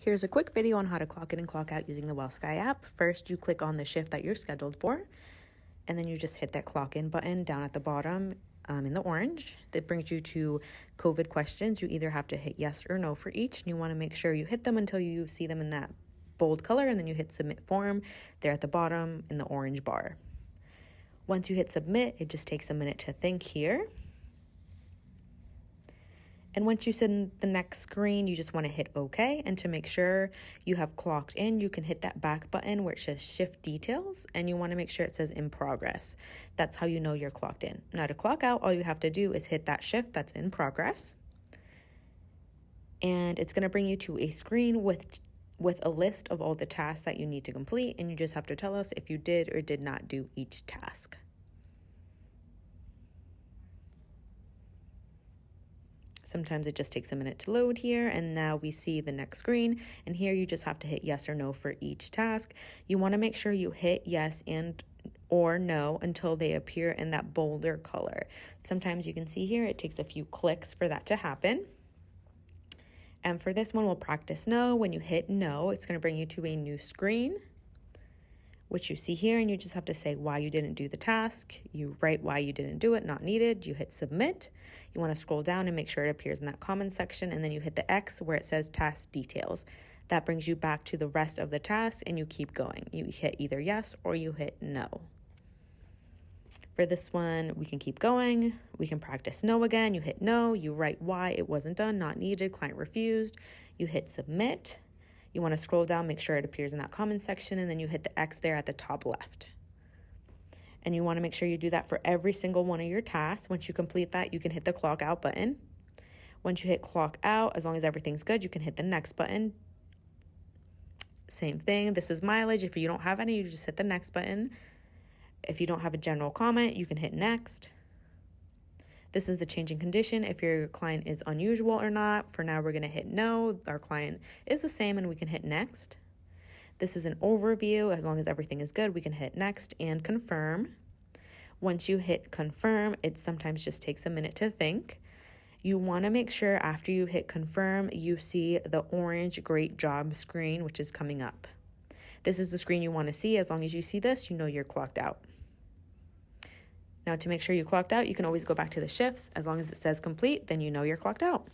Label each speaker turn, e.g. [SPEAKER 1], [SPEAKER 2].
[SPEAKER 1] Here's a quick video on how to clock in and clock out using the WellSky app. First, you click on the shift that you're scheduled for, and then you just hit that clock in button down at the bottom in the orange. That brings you to COVID questions. You either have to hit yes or no for each, and you want to make sure you hit them until you see them in that bold color, and then you hit submit form. They're at the bottom in the orange bar. Once you hit submit, it just takes a minute to think here. And once you send the next screen, you just want to hit OK. And to make sure you have clocked in, you can hit that back button where it says shift details, and you want to make sure it says in progress. That's how you know you're clocked in. Now to clock out, all you have to do is hit that shift that's in progress. And it's going to bring you to a screen with a list of all the tasks that you need to complete. And you just have to tell us if you did or did not do each task. Sometimes it just takes a minute to load here, and now we see the next screen, and here you just have to hit yes or no for each task. You want to make sure you hit yes and or no until they appear in that bolder color. Sometimes you can see here it takes a few clicks for that to happen. And for this one, we'll practice no. When you hit no, it's going to bring you to a new screen, which you see here, and you just have to say why you didn't do the task. You write why you didn't do it, not needed. You hit submit. You want to scroll down and make sure it appears in that comment section, and then you hit the X where it says task details. That brings you back to the rest of the task, and you keep going. You hit either yes or you hit no. For this one, we can keep going. We can practice no again. You hit no. You write why it wasn't done, not needed, client refused. You hit submit. You want to scroll down, make sure it appears in that comment section, and then you hit the X there at the top left. And you want to make sure you do that for every single one of your tasks. Once you complete that, you can hit the clock out button. Once you hit clock out, as long as everything's good, you can hit the next button. Same thing. This is mileage. If you don't have any, you just hit the next button. If you don't have a general comment, you can hit next. This is a changing condition if your client is unusual or not. For now, we're going to hit no. Our client is the same, and we can hit next. This is an overview. As long as everything is good, we can hit next and confirm. Once you hit confirm, it sometimes just takes a minute to think. You want to make sure after you hit confirm, you see the orange great job screen, which is coming up. This is the screen you want to see. As long as you see this, you know you're clocked out. Now, to make sure you clocked out, you can always go back to the shifts. As long as it says complete, then you know you're clocked out.